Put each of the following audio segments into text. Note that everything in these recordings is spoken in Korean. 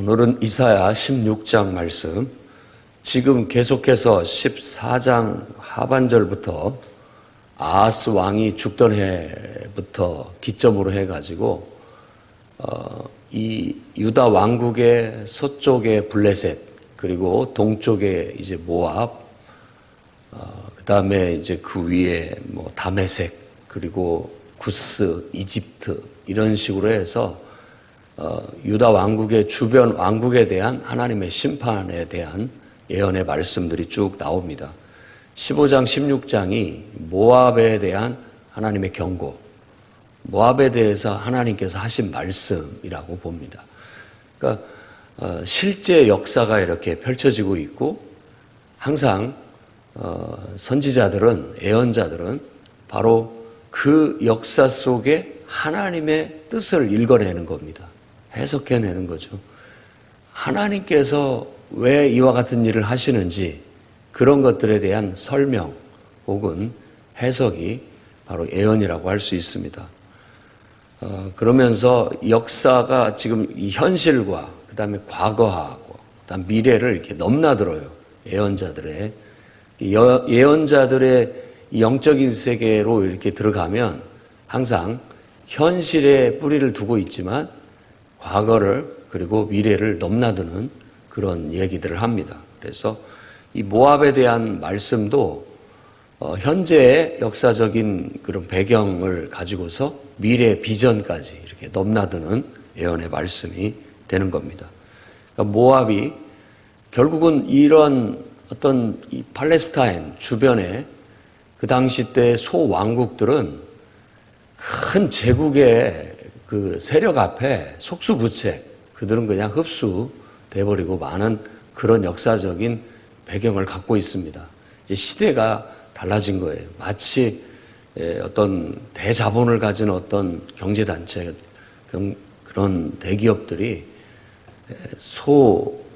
오늘은 이사야 16장 말씀, 지금 계속해서 14장 하반절부터 아하스 왕이 죽던 해부터 기점으로 해가지고 이 유다 왕국의 서쪽에 블레셋, 그리고 동쪽에 이제 모압, 그 다음에 이제 그 위에 뭐 다메섹, 그리고 구스, 이집트 이런 식으로 해서 유다 왕국의 주변 왕국에 대한 하나님의 심판에 대한 예언의 말씀들이 쭉 나옵니다. 15장, 16장이 모압에 대한 하나님의 경고, 모압에 대해서 하나님께서 하신 말씀이라고 봅니다. 그러니까 실제 역사가 이렇게 펼쳐지고 있고, 항상 선지자들은, 예언자들은 바로 그 역사 속에 하나님의 뜻을 읽어내는 겁니다. 해석해내는 거죠. 하나님께서 왜 이와 같은 일을 하시는지 그런 것들에 대한 설명 혹은 해석이 바로 예언이라고 할 수 있습니다. 그러면서 역사가 지금 이 현실과 그 다음에 과거하고 그 다음 미래를 이렇게 넘나들어요. 예언자들의 이 영적인 세계로 이렇게 들어가면 항상 현실에 뿌리를 두고 있지만 과거를 그리고 미래를 넘나드는 그런 얘기들을 합니다. 그래서 이 모압에 대한 말씀도 현재의 역사적인 그런 배경을 가지고서 미래 비전까지 이렇게 넘나드는 예언의 말씀이 되는 겁니다. 그러니까 모압이 결국은 이런 어떤 이 팔레스타인 주변에 그 당시 때 소왕국들은 큰 제국의 그 세력 앞에 속수무책, 그들은 그냥 흡수돼버리고 마는 그런 역사적인 배경을 갖고 있습니다. 이제 시대가 달라진 거예요. 마치 어떤 대자본을 가진 어떤 경제단체, 그런 대기업들이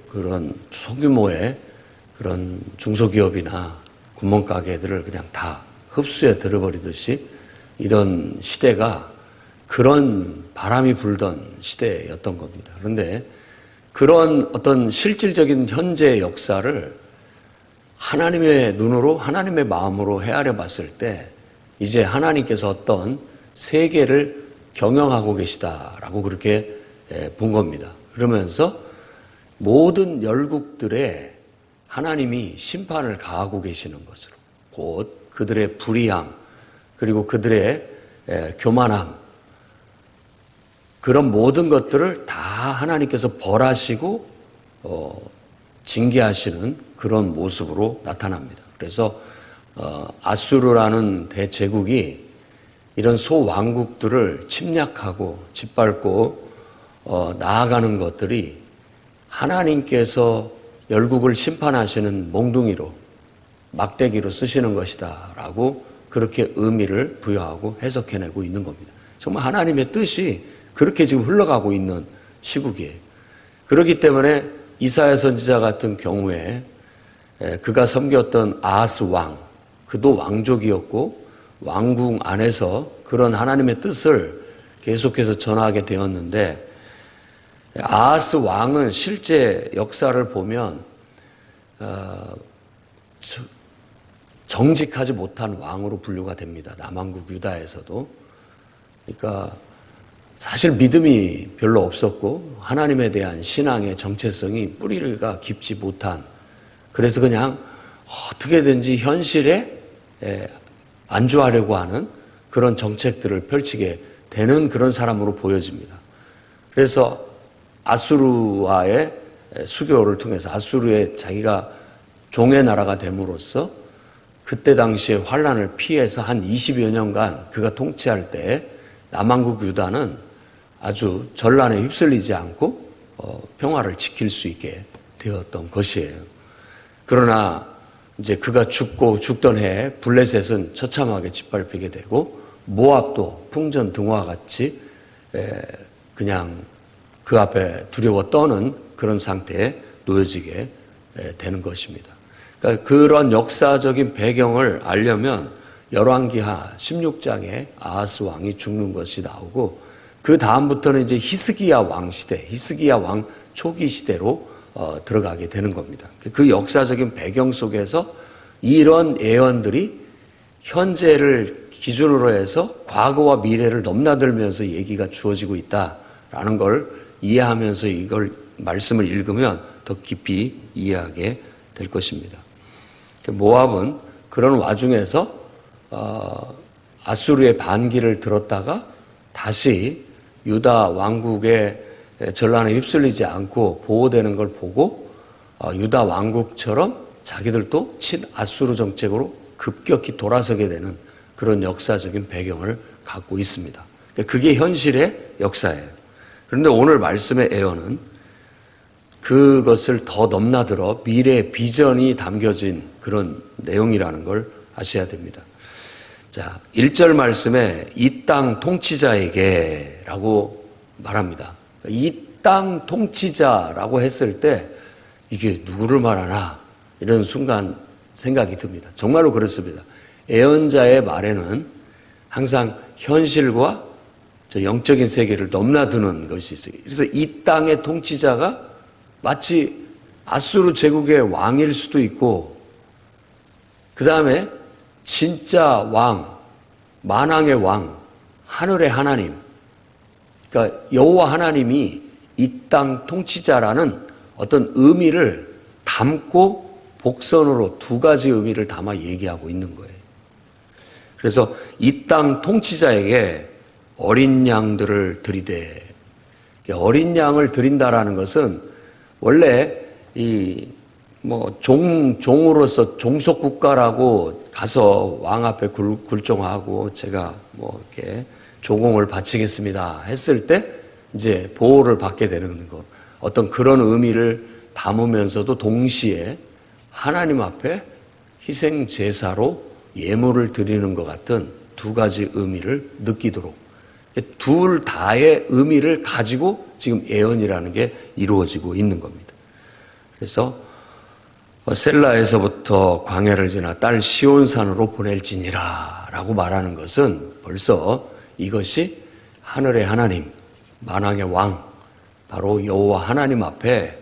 그런 소규모의 그런 중소기업이나 구멍가게들을 그냥 다 흡수해 들어버리듯이 이런 시대가 그런 바람이 불던 시대였던 겁니다. 그런데 그런 어떤 실질적인 현재 역사를 하나님의 눈으로, 하나님의 마음으로 헤아려 봤을 때 이제 하나님께서 어떤 세계를 경영하고 계시다라고 그렇게 본 겁니다. 그러면서 모든 열국들에 하나님이 심판을 가하고 계시는 것으로, 곧 그들의 불의함, 그리고 그들의 교만함, 그런 모든 것들을 다 하나님께서 벌하시고 징계하시는 그런 모습으로 나타납니다. 그래서 아수르라는 대제국이 이런 소왕국들을 침략하고 짓밟고 나아가는 것들이 하나님께서 열국을 심판하시는 몽둥이로, 막대기로 쓰시는 것이다 라고 그렇게 의미를 부여하고 해석해내고 있는 겁니다. 정말 하나님의 뜻이 그렇게 지금 흘러가고 있는 시국이에요. 그렇기 때문에 이사야 선지자 같은 경우에 그가 섬겼던 아하스 왕, 그도 왕족이었고 왕궁 안에서 그런 하나님의 뜻을 계속해서 전하게 되었는데, 아하스 왕은 실제 역사를 보면 정직하지 못한 왕으로 분류가 됩니다. 남왕국 유다에서도. 그러니까 사실 믿음이 별로 없었고 하나님에 대한 신앙의 정체성이 뿌리가 깊지 못한, 그래서 그냥 어떻게든지 현실에 안주하려고 하는 그런 정책들을 펼치게 되는 그런 사람으로 보여집니다. 그래서 아수르와의 수교를 통해서 아수르의 자기가 종의 나라가 됨으로써 그때 당시에 환란을 피해서 한 20여 년간 그가 통치할 때 남왕국 유다는 아주 전란에 휩쓸리지 않고 평화를 지킬 수 있게 되었던 것이에요. 그러나 이제 그가 죽던 해에 블레셋은 처참하게 짓밟히게 되고 모압도 풍전등화 같이 그냥 그 앞에 두려워 떠는 그런 상태에 놓여지게 되는 것입니다. 그러니까 그런 역사적인 배경을 알려면 열왕기하 16장에 아하스 왕이 죽는 것이 나오고, 그 다음부터는 이제 히스기야 왕 시대, 히스기야 왕 초기 시대로 들어가게 되는 겁니다. 그 역사적인 배경 속에서 이런 예언들이 현재를 기준으로 해서 과거와 미래를 넘나들면서 얘기가 주어지고 있다라는 걸 이해하면서 이걸 말씀을 읽으면 더 깊이 이해하게 될 것입니다. 모압은 그런 와중에서 아수르의 반기를 들었다가 다시 유다 왕국의 전란에 휩쓸리지 않고 보호되는 걸 보고 유다 왕국처럼 자기들도 친아수르 정책으로 급격히 돌아서게 되는 그런 역사적인 배경을 갖고 있습니다. 그게 현실의 역사예요. 그런데 오늘 말씀의 예언은 그것을 더 넘나들어 미래의 비전이 담겨진 그런 내용이라는 걸 아셔야 됩니다. 자, 1절 말씀에 이 땅 통치자에게 라고 말합니다. 이 땅 통치자라고 했을 때 이게 누구를 말하나 이런 순간 생각이 듭니다. 정말로 그렇습니다. 예언자의 말에는 항상 현실과 저 영적인 세계를 넘나드는 것이 있어요. 그래서 이 땅의 통치자가 마치 아수르 제국의 왕일 수도 있고 그 다음에 진짜 왕, 만왕의 왕, 하늘의 하나님, 그러니까 여호와 하나님이 이 땅 통치자라는 어떤 의미를 담고 복선으로 두 가지 의미를 담아 얘기하고 있는 거예요. 그래서 이 땅 통치자에게 어린 양들을 드리되, 어린 양을 드린다라는 것은 원래 종으로서 종속 국가라고 가서 왕 앞에 굴종하고 제가 이렇게 조공을 바치겠습니다 했을 때 이제 보호를 받게 되는 것. 어떤 그런 의미를 담으면서도 동시에 하나님 앞에 희생 제사로 예물을 드리는 것 같은 두 가지 의미를 느끼도록 둘 다의 의미를 가지고 지금 예언이라는 게 이루어지고 있는 겁니다. 그래서 셀라에서부터 광야를 지나 딸 시온산으로 보낼지니라 라고 말하는 것은 벌써 이것이 하늘의 하나님, 만왕의 왕, 바로 여호와 하나님 앞에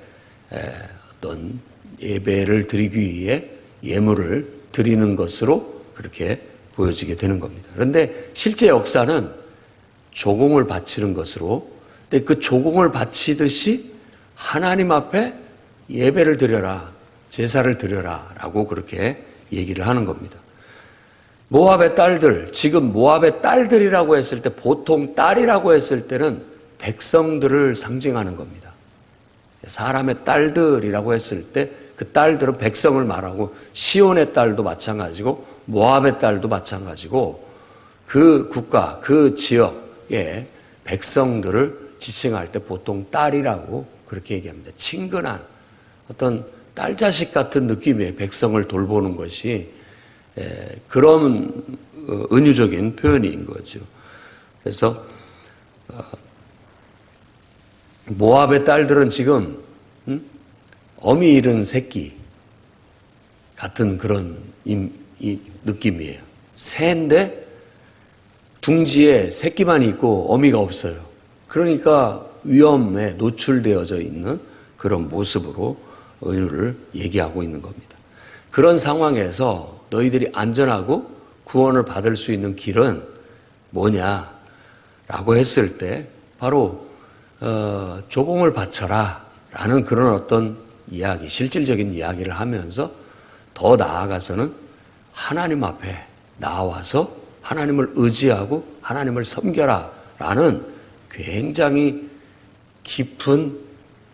어떤 예배를 드리기 위해 예물을 드리는 것으로 그렇게 보여지게 되는 겁니다. 그런데 실제 역사는 조공을 바치는 것으로, 근데 그 조공을 바치듯이 하나님 앞에 예배를 드려라, 제사를 드려라 라고 그렇게 얘기를 하는 겁니다. 모압의 딸들, 지금 모압의 딸들이라고 했을 때 보통 딸이라고 했을 때는 백성들을 상징하는 겁니다. 사람의 딸들이라고 했을 때 그 딸들은 백성을 말하고 시온의 딸도 마찬가지고 모압의 딸도 마찬가지고 그 국가, 그 지역의 백성들을 지칭할 때 보통 딸이라고 그렇게 얘기합니다. 친근한 어떤 딸자식 같은 느낌의 백성을 돌보는 것이 그런 은유적인 표현인 거죠. 그래서 모압의 딸들은 지금 어미 잃은 새끼 같은 그런 이 느낌이에요. 새인데 둥지에 새끼만 있고 어미가 없어요. 그러니까 위험에 노출되어져 있는 그런 모습으로 은유를 얘기하고 있는 겁니다. 그런 상황에서 너희들이 안전하고 구원을 받을 수 있는 길은 뭐냐라고 했을 때 바로 조공을 바쳐라 라는 그런 어떤 이야기, 실질적인 이야기를 하면서 더 나아가서는 하나님 앞에 나와서 하나님을 의지하고 하나님을 섬겨라 라는 굉장히 깊은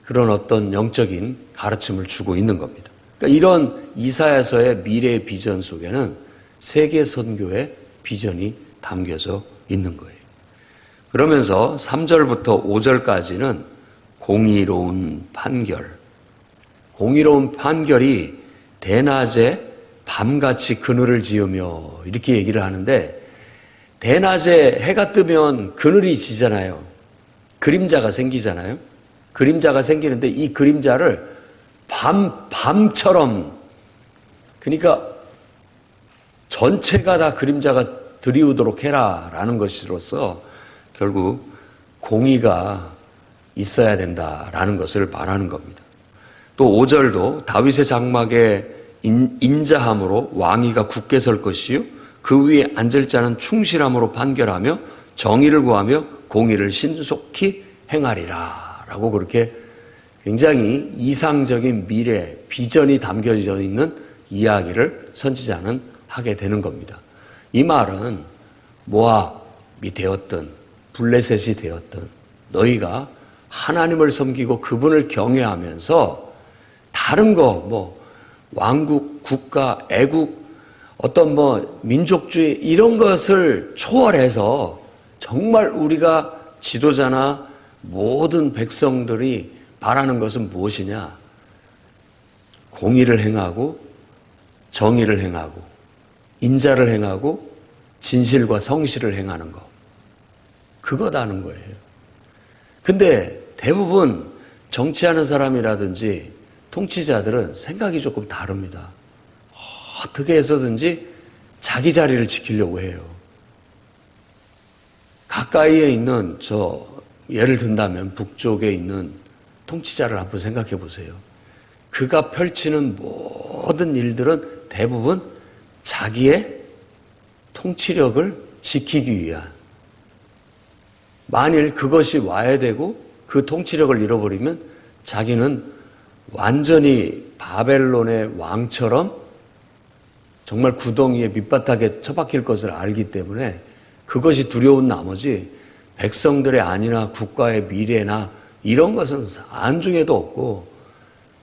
그런 어떤 영적인 가르침을 주고 있는 겁니다. 그러니까 이런 이사야서의 미래의 비전 속에는 세계 선교의 비전이 담겨져 있는 거예요. 그러면서 3절부터 5절까지는 공의로운 판결, 공의로운 판결이 대낮에 밤같이 그늘을 지으며 이렇게 얘기를 하는데 대낮에 해가 뜨면 그늘이 지잖아요. 그림자가 생기잖아요. 그림자가 생기는데 이 그림자를 밤처럼, 그러니까 전체가 다 그림자가 드리우도록 해라 라는 것으로서 결국 공의가 있어야 된다라는 것을 말하는 겁니다. 또 5절도 다윗의 장막에 인자함으로 왕위가 굳게 설 것이요 그 위에 앉을 자는 충실함으로 판결하며 정의를 구하며 공의를 신속히 행하리라 라고 그렇게 굉장히 이상적인 미래 비전이 담겨져 있는 이야기를 선지자는 하게 되는 겁니다. 이 말은 모압이 되었든 블레셋이 되었든 너희가 하나님을 섬기고 그분을 경외하면서 다른 거 왕국, 국가, 애국, 어떤 민족주의 이런 것을 초월해서 정말 우리가 지도자나 모든 백성들이 바라는 것은 무엇이냐? 공의를 행하고 정의를 행하고 인자를 행하고 진실과 성실을 행하는 것. 그거다는 거예요. 근데 대부분 정치하는 사람이라든지 통치자들은 생각이 조금 다릅니다. 어떻게 해서든지 자기 자리를 지키려고 해요. 가까이에 있는 예를 든다면 북쪽에 있는 통치자를 한번 생각해 보세요. 그가 펼치는 모든 일들은 대부분 자기의 통치력을 지키기 위한, 만일 그것이 와야 되고 그 통치력을 잃어버리면 자기는 완전히 바벨론의 왕처럼 정말 구덩이에 밑바닥에 처박힐 것을 알기 때문에 그것이 두려운 나머지 백성들의 안위나 국가의 미래나 이런 것은 안중에도 없고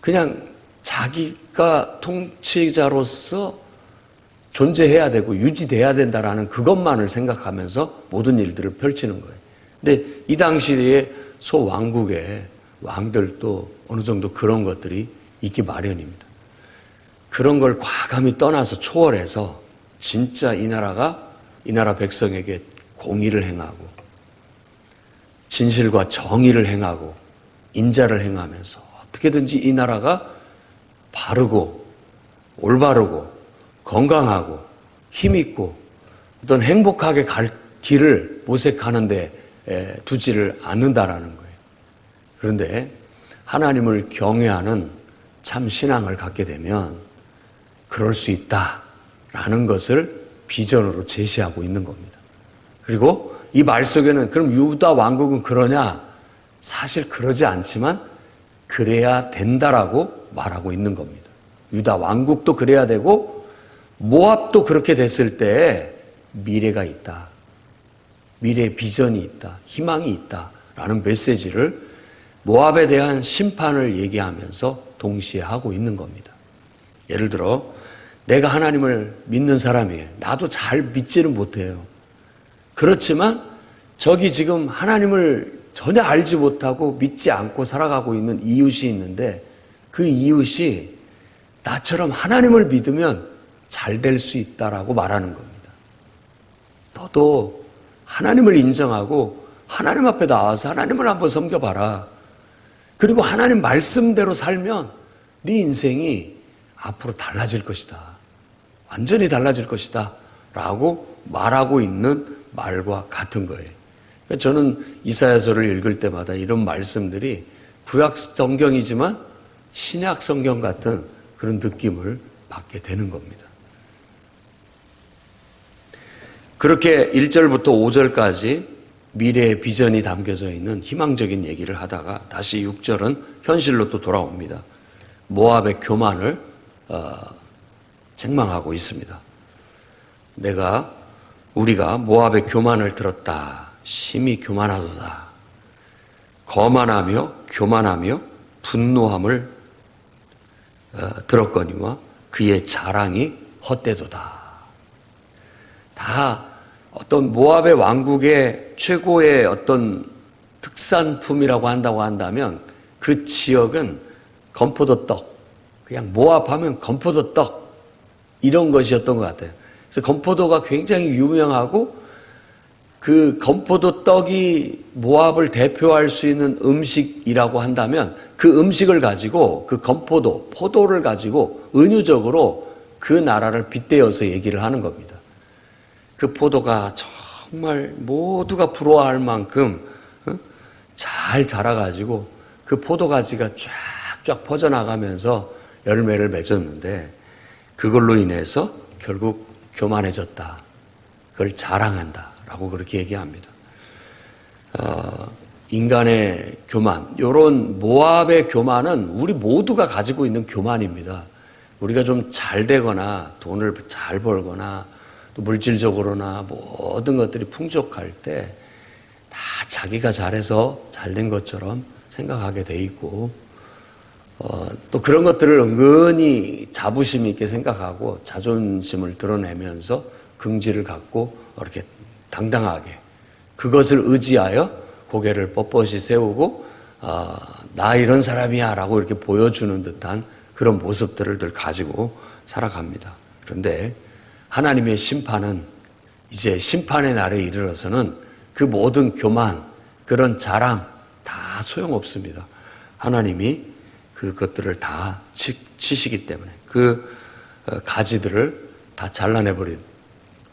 그냥 자기가 통치자로서 존재해야 되고 유지돼야 된다라는 그것만을 생각하면서 모든 일들을 펼치는 거예요. 근데 이 당시에 소왕국의 왕들도 어느 정도 그런 것들이 있기 마련입니다. 그런 걸 과감히 떠나서 초월해서 진짜 이 나라 백성에게 공의를 행하고 진실과 정의를 행하고 인자를 행하면서 어떻게든지 이 나라가 바르고 올바르고 건강하고 힘있고 어떤 행복하게 갈 길을 모색하는 데 두지를 않는다라는 거예요. 그런데 하나님을 경외하는 참 신앙을 갖게 되면 그럴 수 있다라는 것을 비전으로 제시하고 있는 겁니다. 그리고 이 말 속에는 그럼 유다 왕국은 그러냐? 사실 그러지 않지만 그래야 된다라고 말하고 있는 겁니다. 유다 왕국도 그래야 되고 모압도 그렇게 됐을 때 미래가 있다. 미래의 비전이 있다. 희망이 있다라는 메시지를 모압에 대한 심판을 얘기하면서 동시에 하고 있는 겁니다. 예를 들어 내가 하나님을 믿는 사람이에요. 나도 잘 믿지는 못해요. 그렇지만 저기 지금 하나님을 전혀 알지 못하고 믿지 않고 살아가고 있는 이웃이 있는데 그 이웃이 나처럼 하나님을 믿으면 잘 될 수 있다라고 말하는 겁니다. 너도 하나님을 인정하고 하나님 앞에 나와서 하나님을 한번 섬겨봐라. 그리고 하나님 말씀대로 살면 네 인생이 앞으로 달라질 것이다. 완전히 달라질 것이다. 라고 말하고 있는 말과 같은 거예요. 그러니까 저는 이사야서를 읽을 때마다 이런 말씀들이 구약 성경이지만 신약 성경 같은 그런 느낌을 받게 되는 겁니다. 그렇게 1절부터 5절까지 미래의 비전이 담겨져 있는 희망적인 얘기를 하다가 다시 6절은 현실로 또 돌아옵니다. 모압의 교만을 책망하고 있습니다. 우리가 모압의 교만을 들었다. 심히 교만하도다. 거만하며 교만하며 분노함을 들었거니와 그의 자랑이 헛되도다. 다 어떤 모압의 왕국의 최고의 어떤 특산품이라고 한다고 한다면 그 지역은 건포도떡, 그냥 모압하면 건포도떡 이런 것이었던 것 같아요. 그래서 건포도가 굉장히 유명하고 그 건포도떡이 모압을 대표할 수 있는 음식이라고 한다면 그 음식을 가지고 그 건포도, 포도를 가지고 은유적으로 그 나라를 빗대어서 얘기를 하는 겁니다. 그 포도가 정말 모두가 부러워할 만큼 잘 자라가지고 그 포도가지가 쫙쫙 퍼져나가면서 열매를 맺었는데 그걸로 인해서 결국 교만해졌다. 그걸 자랑한다라고 그렇게 얘기합니다. 인간의 교만, 이런 모압의 교만은 우리 모두가 가지고 있는 교만입니다. 우리가 좀 잘 되거나 돈을 잘 벌거나 또 물질적으로나 모든 것들이 풍족할 때 다 자기가 잘해서 잘된 것처럼 생각하게 돼 있고 또 그런 것들을 은근히 자부심 있게 생각하고 자존심을 드러내면서 긍지를 갖고 이렇게 당당하게 그것을 의지하여 고개를 뻣뻣이 세우고 나 이런 사람이야 라고 이렇게 보여주는 듯한 그런 모습들을 늘 가지고 살아갑니다. 그런데 하나님의 심판은 이제 심판의 날에 이르러서는 그 모든 교만, 그런 자랑 다 소용없습니다. 하나님이 그것들을 다 치시기 때문에 그 가지들을 다 잘라내버린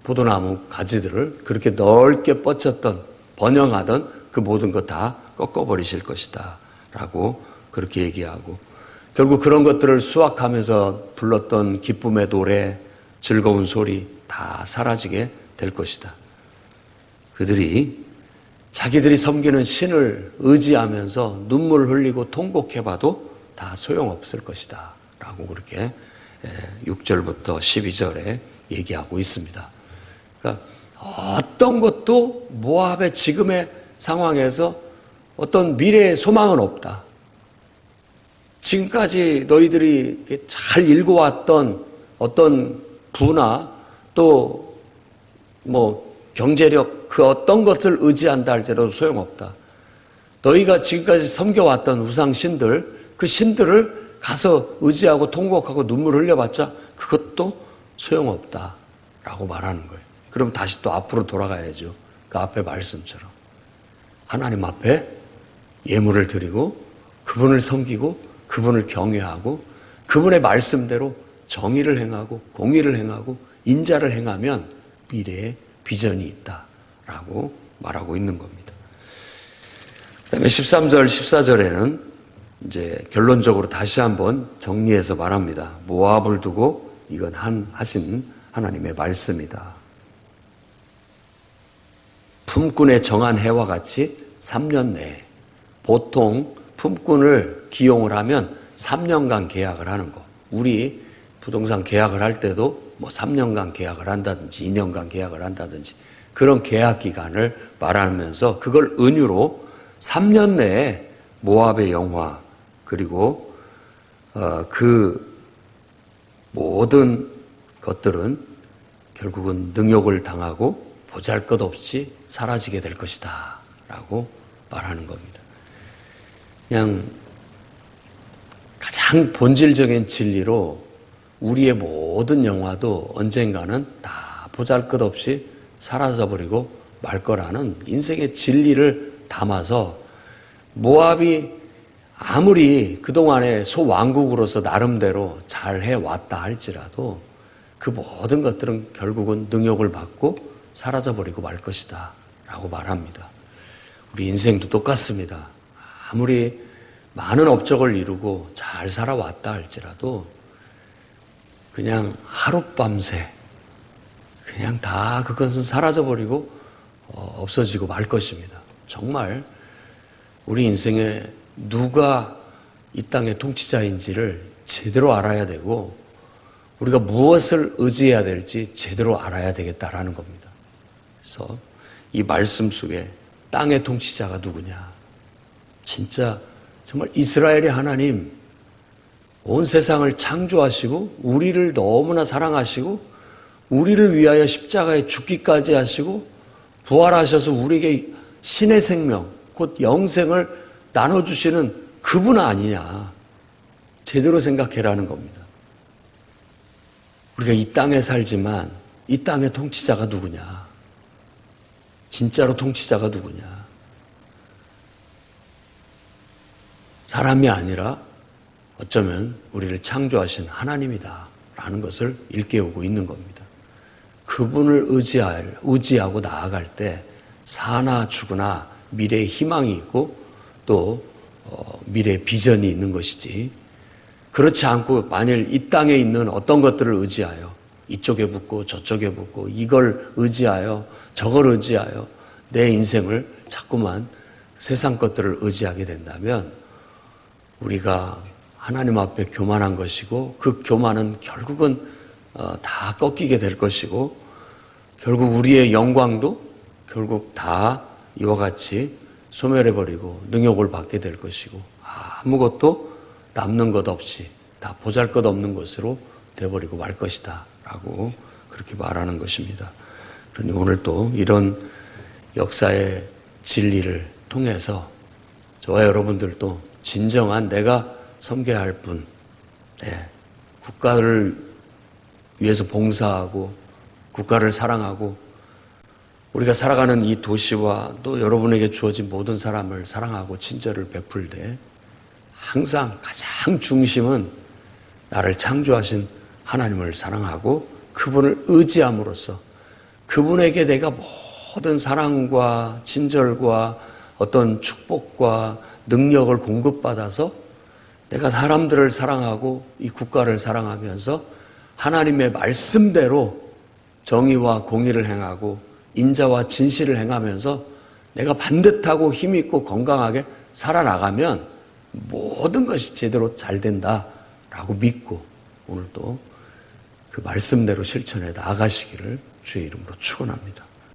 포도나무 가지들을 그렇게 넓게 뻗쳤던 번영하던 그 모든 것 다 꺾어버리실 것이다 라고 그렇게 얘기하고 결국 그런 것들을 수확하면서 불렀던 기쁨의 노래, 즐거운 소리 다 사라지게 될 것이다. 그들이 자기들이 섬기는 신을 의지하면서 눈물을 흘리고 통곡해봐도 다 소용없을 것이다 라고 그렇게 6절부터 12절에 얘기하고 있습니다. 그러니까 어떤 것도 모압의 지금의 상황에서 어떤 미래의 소망은 없다. 지금까지 너희들이 잘 읽어왔던 어떤 부나 또 경제력 그 어떤 것을 의지한다 할지라도 소용없다. 너희가 지금까지 섬겨왔던 우상신들 그 신들을 가서 의지하고 통곡하고 눈물 흘려봤자 그것도 소용없다라고 말하는 거예요. 그럼 다시 또 앞으로 돌아가야죠. 그 앞에 말씀처럼. 하나님 앞에 예물을 드리고 그분을 섬기고 그분을 경외하고 그분의 말씀대로 정의를 행하고 공의를 행하고 인자를 행하면 미래에 비전이 있다라고 말하고 있는 겁니다. 그다음에 13절, 14절에는 이제 결론적으로 다시 한번 정리해서 말합니다. 모압을 두고 이건 하신 하나님의 말씀이다. 품꾼의 정한 해와 같이 3년 내에 보통 품꾼을 기용을 하면 3년간 계약을 하는 거. 우리 부동산 계약을 할 때도 3년간 계약을 한다든지 2년간 계약을 한다든지 그런 계약 기간을 말하면서 그걸 은유로 3년 내에 모압의 영화 그리고 그 모든 것들은 결국은 능욕을 당하고 보잘것없이 사라지게 될 것이다 라고 말하는 겁니다. 그냥 가장 본질적인 진리로 우리의 모든 영화도 언젠가는 다 보잘것없이 사라져버리고 말 거라는 인생의 진리를 담아서 모압이 아무리 그동안에 소왕국으로서 나름대로 잘 해왔다 할지라도 그 모든 것들은 결국은 능욕을 받고 사라져버리고 말 것이다 라고 말합니다. 우리 인생도 똑같습니다. 아무리 많은 업적을 이루고 잘 살아왔다 할지라도 그냥 하룻밤새 그냥 다 그것은 사라져버리고 없어지고 말 것입니다. 정말 우리 인생에 누가 이 땅의 통치자인지를 제대로 알아야 되고 우리가 무엇을 의지해야 될지 제대로 알아야 되겠다라는 겁니다. 그래서 이 말씀 속에 땅의 통치자가 누구냐? 진짜 정말 이스라엘의 하나님, 온 세상을 창조하시고 우리를 너무나 사랑하시고 우리를 위하여 십자가에 죽기까지 하시고 부활하셔서 우리에게 신의 생명, 곧 영생을 나눠주시는 그분 아니냐. 제대로 생각해라는 겁니다. 우리가 이 땅에 살지만 이 땅의 통치자가 누구냐. 진짜로 통치자가 누구냐. 사람이 아니라 어쩌면 우리를 창조하신 하나님이다 라는 것을 일깨우고 있는 겁니다. 그분을 의지하고 나아갈 때 사나 죽으나 미래의 희망이 있고 또 미래 비전이 있는 것이지, 그렇지 않고 만일 이 땅에 있는 어떤 것들을 의지하여 이쪽에 붙고 저쪽에 붙고 이걸 의지하여 저걸 의지하여 내 인생을 자꾸만 세상 것들을 의지하게 된다면 우리가 하나님 앞에 교만한 것이고, 그 교만은 결국은 다 꺾이게 될 것이고, 결국 우리의 영광도 결국 다 이와 같이 소멸해버리고 능욕을 받게 될 것이고, 아무것도 남는 것 없이 다 보잘것없는 것으로 되어버리고 말 것이다 라고 그렇게 말하는 것입니다. 그러니 오늘 또 이런 역사의 진리를 통해서 저와 여러분들도 진정한 내가 섬겨야 할 분, 국가를 위해서 봉사하고 국가를 사랑하고 우리가 살아가는 이 도시와 또 여러분에게 주어진 모든 사람을 사랑하고 친절을 베풀 때 항상 가장 중심은 나를 창조하신 하나님을 사랑하고 그분을 의지함으로써 그분에게 내가 모든 사랑과 친절과 어떤 축복과 능력을 공급받아서 내가 사람들을 사랑하고 이 국가를 사랑하면서 하나님의 말씀대로 정의와 공의를 행하고 인자와 진실을 행하면서 내가 반듯하고 힘있고 건강하게 살아나가면 모든 것이 제대로 잘 된다라고 믿고 오늘도 그 말씀대로 실천해 나아가시기를 주의 이름으로 축원합니다.